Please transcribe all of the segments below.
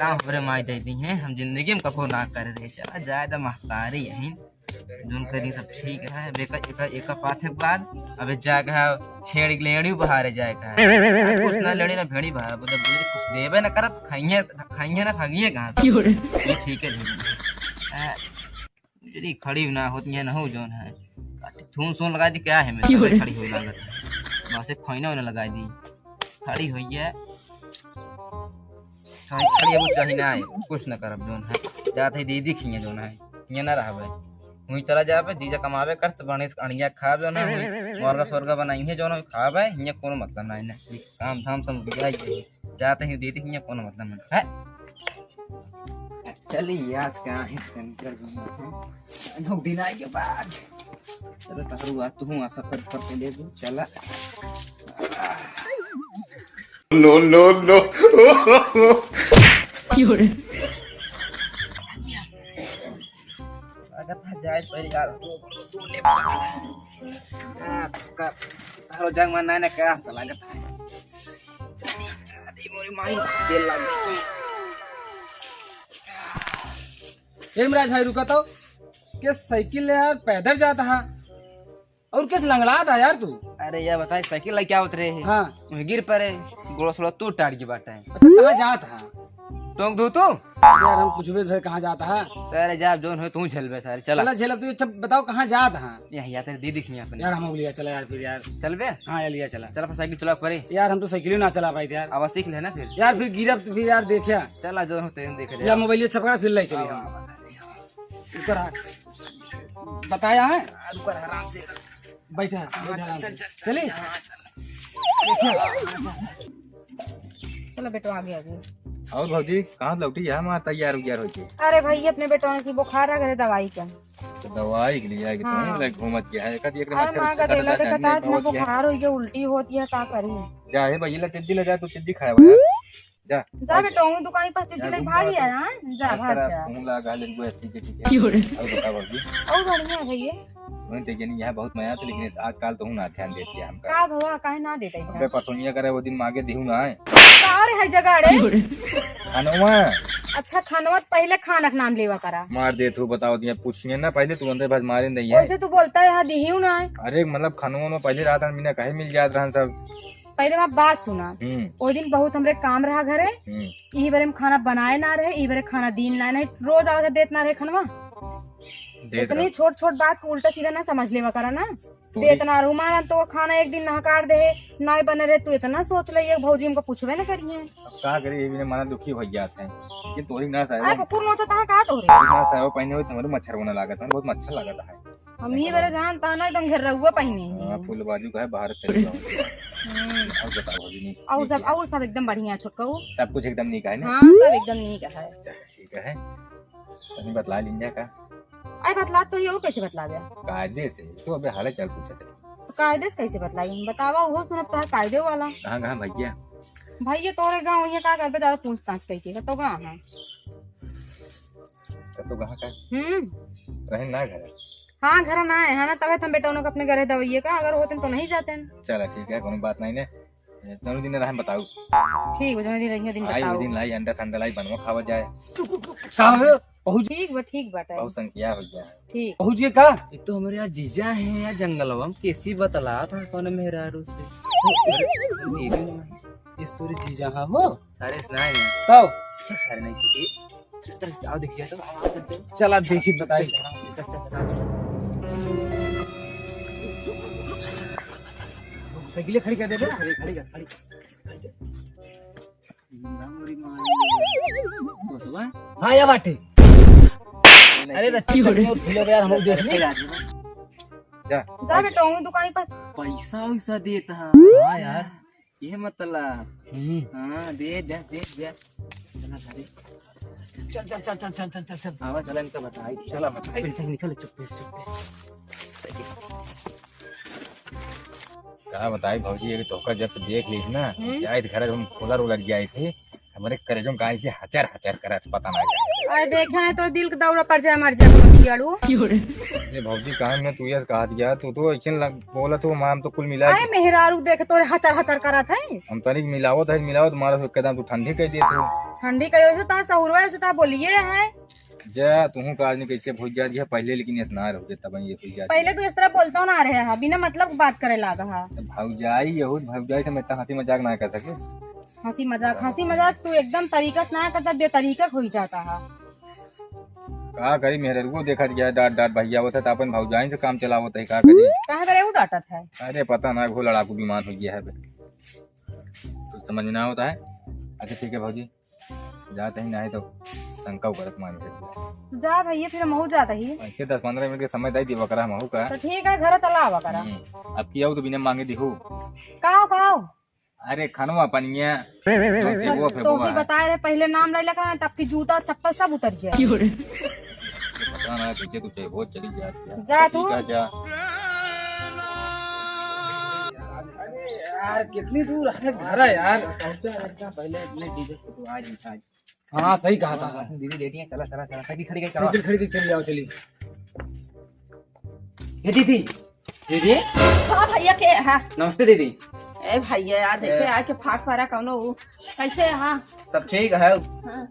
काम हमरे माई देती हैं हम जिंदगी में कफो ना कर दे चला ज्यादा महकारी यहीं जोन करी सब ठीक है एक पाठ के बाद अबे जाके छेड़ लेड़ी बहारे जाएगा कुछ ना लेड़ी ना भेड़ी बहा कुछ देवे ना करत खाइए ना भागिए कहां ये ठीक है जी खड़ी ना होती है ना हो जोन है थून सोन लगा दी क्या है मैं खड़ी हो लागत बस खोइना ना लगा दी खड़ी हुई है खड़ी अब चाहिए ना है कुछ ना करब जोन है जात है दीदी खिए जोन है ये ना रहबे हुई चला जाबे जीजा कमावे कर त बने अणिया खाबे ना मुर्गा स्वर्गा बनाई है जोन खाबे हिया कोनो मतलब ना है काम धाम सब बिगाई जाते ही दीदी हिया कोनो मतलब ना है चलिए आज का है कर जोन दिन आए के बाद चलो तहरू आ तू सफर करके ले चला No, no, no. अगर था जाए पहले यार हरो जंग में ना क्या लागत है चलिए आदि मोरी माई तेल लग गई हेमराज भाई रुका तो के साइकिल ले यार पैदल जाता है और किस लंगड़ा था यार तू। अरे यार बताए साइकिल ला क्या उतरे है हाँ गिर पड़े गोड़ा सोड़ा तू टाट की बात है अच्छा कहाँ जाता है टोंक दू तू यार हम कुछ भी कहाँ जाता है अरे जा जोन है तू झेलबे सारे चला चला झेल तू अच्छा बताओ कहाँ जाता है यही या तेरे दीदी की अपने यार हम लिया चला यार फिर यार चलबे हाँ यार लिया चला चला फिर साइकिल चला पड़े यार हम तो साइकिल ना चला पाए यार अब सीख लेना फिर यार फिर गिरा फिर यार देखिया चला जो तेरे देख यार मोबाइल छपका फिर ले चली हम ऊपर बताया है ऊपर आराम से बैठा चले चलो बेटो आगे आगे। और भौजी कहाँ लौटी है हमारा तैयार उयार होके अरे भाई अपने बेटों की बुखार आ गए दवाई का तो दवाई के लिए आगे हाँ। तो घूमत गया है कद एक अरे माँ का देला देखा था आज मैं बुखार हो गया उल्टी होती है का करी जा है भैया चिज्जी ले जा तू चिज्जी खाया हुआ जा जा बेटो दुकान पर चिट्ठी ले भाग गया हां जा भाग जा मुंह लगा ले को ऐसी के ठीक है और बता भौजी और बढ़िया भैया मैं तो नहीं यहाँ बहुत मजा था लेकिन आजकल तो हूं ना ध्यान देती है हमका का भवा काहे ना देते अबे परसोनिया करे वो दिन मांगे दिहू ना है कार है जगह रे खानवा अच्छा खानवा पहले खाना का नाम लेवा करा मार दे तू बताओ दिया पूछिए ना पहले तू अंदर भाज मारे नहीं है वैसे तू बोलता है दिहियो ना अरे मतलब खानवा में पहले रात मीना कहे मिल जात रहन सब पहले मैं बात सुना वो दिन बहुत हमरे काम रहा घरे ई बारे में खाना बनाए ना रहे ई बारे खाना दिन ना नहीं रोज आवाज देत ना रहे खनवा इतनी छोट छोट बात को उल्टा सीधा ना समझ लेवा करा ना इतना रुमाना तो खाना एक दिन नहकार दे ना बने रहे तू इतना सोच ले भौजी हमको पूछवे ना करिए का करे ये माना दुखी हो जाते हैं लेकिन तोरी ना साहब अरे कुकुर नोचता है का तोरे ना साहब पहने हुए तुम्हारे मच्छर होने लागत है बहुत मच्छर लागत है हम ही बारे जानता ना एकदम घर रहुआ पहने हां फूल बाजू का है बाहर चले जाओ और बताओ भौजी नहीं और सब एकदम बढ़िया छोटका सब कुछ एकदम नहीं का है ना हां सब एकदम नहीं का है ठीक है तनी बतला लिंजा का आई बतला तो ये कैसे बतला दे कायदे से तो अबे हाले चल पूछते तो कायदे से कैसे बतलाई बतावा वो सुनब तो कायदे वाला कहां भैया भाई ये तोरे गांव ये का करबे ज्यादा पूछताछ कइके तो गांव है तो कहां का रहे ना घर हाँ घर ना है ना तबे हम बेटा को अपने घरे दवाइए का अगर होते तो नहीं जाते चला ठीक है कोई बात नहीं ने दोनों दिन रहे बताओ ठीक है जो दिन दिन आई बताओ दिन लाई अंडा संडा लाई बनवा खावा जाए पहुंच ठीक बात है बहुत संख्या हो गया ठीक पहुंचिए का ये तो हमारे यहाँ जीजा है यार जंगलवा में कैसी बतला था कौन मेहरारू से इस तोरी जीजा हो सारे सुनाए ना तो सारे नहीं चल जाओ देखिए तो चला देखी बताई साइकिल खड़ी कर दे खड़ी हाँ या बाटे अरे रच्ची हो रही यार हम देख ले जा बेटा दुकान पर पैसा वैसा देता हाँ यार ये मतलब हाँ दे चला चल हाँ चला इनका बताई चला बताई निकल चुप क्या बताई भौजी ये धोखा जब से देख ली ना जाए घर हम खोलर उलट गए थे हमारे करेजों गाय से हचर हचर करत पता नहीं। अरे देखे हैं तो दिल का दौरा पड़ जाए मर जाए खियाड़ू। ये भौजी कहा मैं तू ये कहा दिया तू तो ऐसे बोला तो माम तो कुल मिला अरे मेहरारू देखे तो हचर हचर करत है। हम तनिक मिलावत है मिलावत मारा तो एकदम तू ठंडी कह दिए तू ठंडी कहो से तार सहुरवा से ता बोलिए है। जा तू काज नहीं कैसे भूल जा दिया पहले लेकिन स्नार हो जाता भाई ये भूल जा पहले तो इस तरह बोलता ना रहे है बिना मतलब बात करे लागा है। भौजाई यहू भौजाई से मैं इतना हंसी मजाक ना कर सके। हंसी मजाक तू एकदम तरीका से ना करता बेतरीका हो जाता है। का करी मेरे को देखा गया डांट डांट भैया होता था अपन भौजाई से काम चलावत है का करी कहाँ करे वो डांटत है। अरे पता ना वो लड़ाकू बीमार हो गया है तो समझ ना होता है। अच्छा ठीक है भौजी जाते ही ना है तो शंका करत मान के जा भैया फिर महू जाता ही ऐसे 10-15 मिनट के समय दे दी बकरा महू का तो ठीक है घर चला आवा करा। अब किया तो बिना मांगे दिखो कहो अरे खनवा पनिया तो भी बताए रहे पहले नाम ले लेकर तब की जूता चप्पल सब उतर जाए। पता ना कैसे कुछ बहुत चली जाती जा तू जा यार कितनी दूर है घर है यार। पहले अपने डीजे को तो आज हाँ सही कहा था। दीदी लेटी है चला चला चला खड़ी खड़ी साइकिल खड़ी चली जाओ चलिए। ये दीदी दीदी हाँ भैया के है। नमस्ते दीदी। ए भैया यार देखे आके फाट फारा कौनो कैसे हाँ सब ठीक है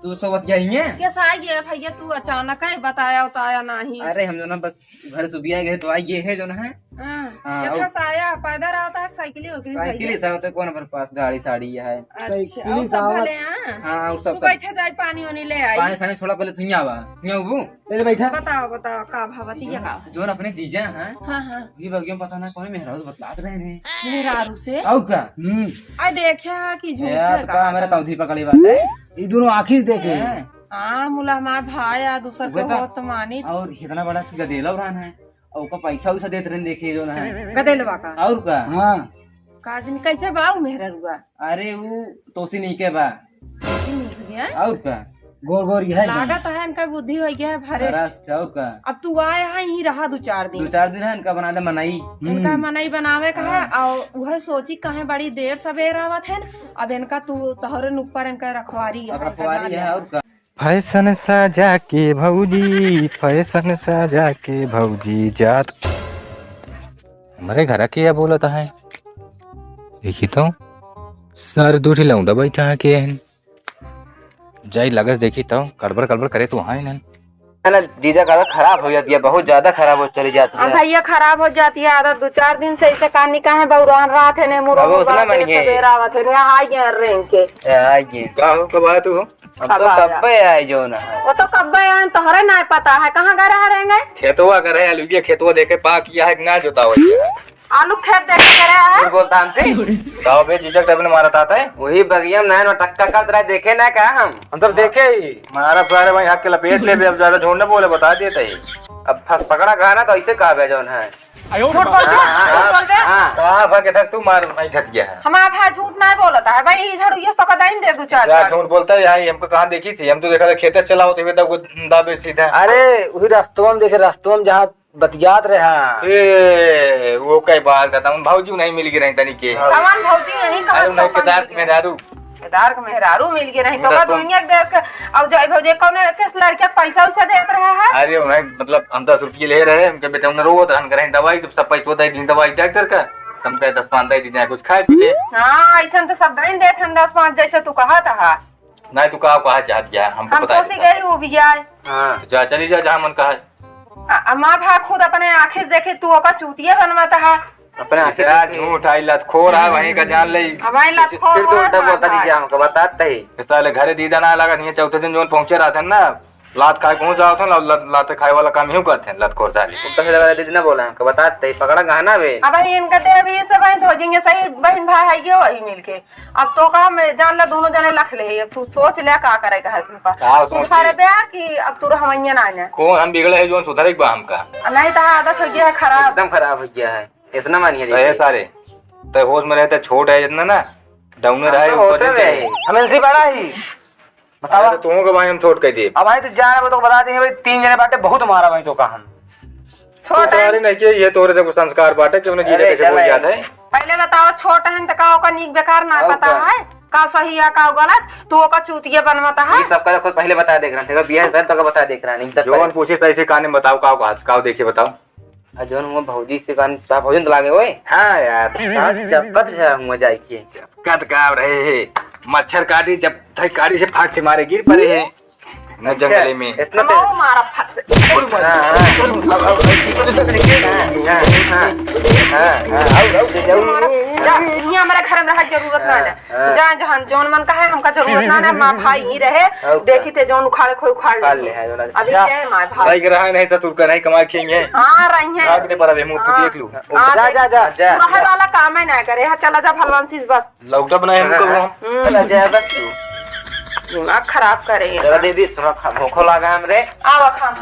तू सोवत गई है कैसा आ गया भैया तू अचानक है बताया उताया नहीं। अरे हम जो ना बस घर से भी आ गए तो आई ये है जो ना है कैसा साया पैदल आता है साइकिल हो गई साइकिल से होते कौन हमारे पास गाड़ी साड़ी है। अच्छा और सब भले हाँ और तू सब बैठे जाए पानी वानी ले आई पानी सानी थोड़ा पहले तुम आवा वो पहले बैठा बताओ का भावती का जो ना अपने जीजा हैं हाँ ये बगियों पता ना कौन मेहराज बतलात रहे हैं मेहरारू से और का आ देखा कि झूठ यार है का हमारा तौधी पकड़ी बात है ये दोनों आखिर देखे हाँ मुला हमारा भाई आ दूसर को बता। हो तो मानी और इतना बड़ा गदेला उड़ान है और का पैसा उसा देते रहे देखे जो ना है गदेलवा का और का हाँ काजन कैसे बाऊ मेहरारूआ अरे वो तोसी नहीं के बा और का गोर गोर है लागत है इनका बुद्धि हो गया है भरे। और का अब तू आया है यही रहा 2-4 दिन 2-4 दिन है इनका बना दे मनाई इनका मनई बनावे का है और वह सोची कहे बड़ी देर सवेर आवत है अब इनका तू तोहरे ऊपर इनका रखवारी है रखवारी है और का फैशन सजा के भौजी फैशन सजा के भौजी जात हमारे घर के या बोलता है देखी तो सर दूठी लौंडा बैठा है के जाई लगस देखी तो कड़बड़ करे तो हाँ ना ना जीजा का खराब हो जाती है बहुत ज्यादा खराब हो चली जाती है। भैया खराब हो जाती है आदत 2-4 दिन से ऐसे कहानी का है बहुरान रात है ने मुरो सवेर आवत है आइए रेंग के आइए का हो कब आया तू हो अब तो कब आए जो ना है वो तो कब आए तोहरे ना पता है कहाँ गए रह रहेंगे खेतवा करे आलू के खेतवा देखे पा किया है ना जोता हुआ आलू खेत देख करे है बोलता हमसे गाँव में जीजक तब ने मारा था वही बगिया में टक्का का तरह देखे ना क्या हम सब देखे ही मारा सारे भाई हाथ के लपेट ले अब ज्यादा झोंड बोले बता देते ही अब फंस पकड़ा गया ना तो ऐसे कहा बे जौन है झूठ बोलते कहाँ भागे तक तू मार नहीं ठट गया है हमारा भाई झूठ नहीं बोलता है भाई इधर ये तो कदाई दे 2-4 क्या झूठ बोलता है यहाँ हमको कहाँ देखी थी हम तो देखा था खेत चला होते हुए तब दाबे सीधा अरे वही रास्तों में देखे रास्तों में जहाँ बतियात रहा ए वो कई बात करता हूँ भाऊजी नहीं मिल गए तनी के सामान भौजी यही अरे केदार में दारू केदार के मेहरारू मिल गए नहीं तो का दुनिया के देश का अब जाई भौजी कौन किस लड़के पैसा वैसा देत रहा है अरे उन्हें मतलब हम 10 रुपये ले रहे हैं उनके बेटे उन्हें रोज रहन करें दवाई तो सब पैसा दे दी दवाई डॉक्टर का तुम कहे 10-5 दे दी कुछ खाए पी ले हाँ ऐसा तो सब दिन देते हैं 10-5 जैसे तू कहा था नहीं तू कहा चाहत गया हमको हम बता कोसी गई वो भी जाए जा चली जा जहाँ मन कहा माँ भा खुद अपने आँखें देखे तू ओका चूतिया बनवाता है अपने झूठ आई लतखोर है वहीं का जान ले हमारी लतखोर फिर तो उल्टा बोलता दीजिए हमको बताते ही साले घरे दीदा ना लगा नहीं चौथे दिन जो पहुंचे रहा था ना लात खाए पहुंच जाओ था लाते खाए वाला काम यूं करते हैं लतखोर साले उल्टा से लगा दीदी ना बोला हमको बताते ही पकड़ा गहना बे अब इनका तेरा भी सब बहन धोजेंगे सही बहन भाई है ये वही मिलके अब तो कहा मैं जान ला दोनों जने लख ले अब तू सोच ले का करेगा है तू खारे ब्याह की अब तू हमैया ना आने कौन हम बिगड़े है जो सुधर एक बा हमका नहीं तो आदत हो गया है खराब एकदम खराब हो गया है इतना मानिए है सारे तो होश में रहते छोट है जितना ना डाउन रहा है हम इनसे बड़ा ही बतावा तुम के भाई हम छोट कह दिए अब भाई तो जाने तो बता देंगे भाई 3 जने बाटे बहुत मारा भाई तो का हम छोटा अरे नहीं कि ये तोरे से कुछ संस्कार बाटे कि उन्हें जीने कैसे बोल जाता है पहले बताओ छोटा है तो का नीक बेकार ना पता है का सही है का गलत, तू ओका चूतिया बनवाता है। ये सब का खुद पहले बता देख रहा है, बियाह पहले तो का बता देख रहा है, नहीं सब जोन पूछे सही से काने बताओ काओ देखिए बताओ। जोन हुआ भौजी से कान ता भोजन तो लागे ओए। हाँ यार चपकत जा हुआ जाई की कद का रहे है मच्छर काटी, जब थक काटी से फाट से मारे गिर पड़े हैं न जंगले में। इतना हमो मारा फट से। जा यहाँ हमारे घर में रहे जरूरत ना है, जहाँ जहाँ जौन मन का है हमका जरूरत ना है। माँ भाई ही रहे, देखी थे जौन उखाड़े खोई उखाड़ ले। अभी क्या है माँ भाई भाई रहा नहीं ससुर का नहीं कमा खेंगे। हाँ रही है, आगे पर अबे मुंह तो देख लूं। जा जा जा जा बाहर वाला काम है ना करे। हाँ चला जा भलवान सी बस लौटा बनाए हमको वो। चला जा बस दिमाग खराब करेंगे। जरा दीदी थोड़ा भूखो लगा हमरे। आओ खा।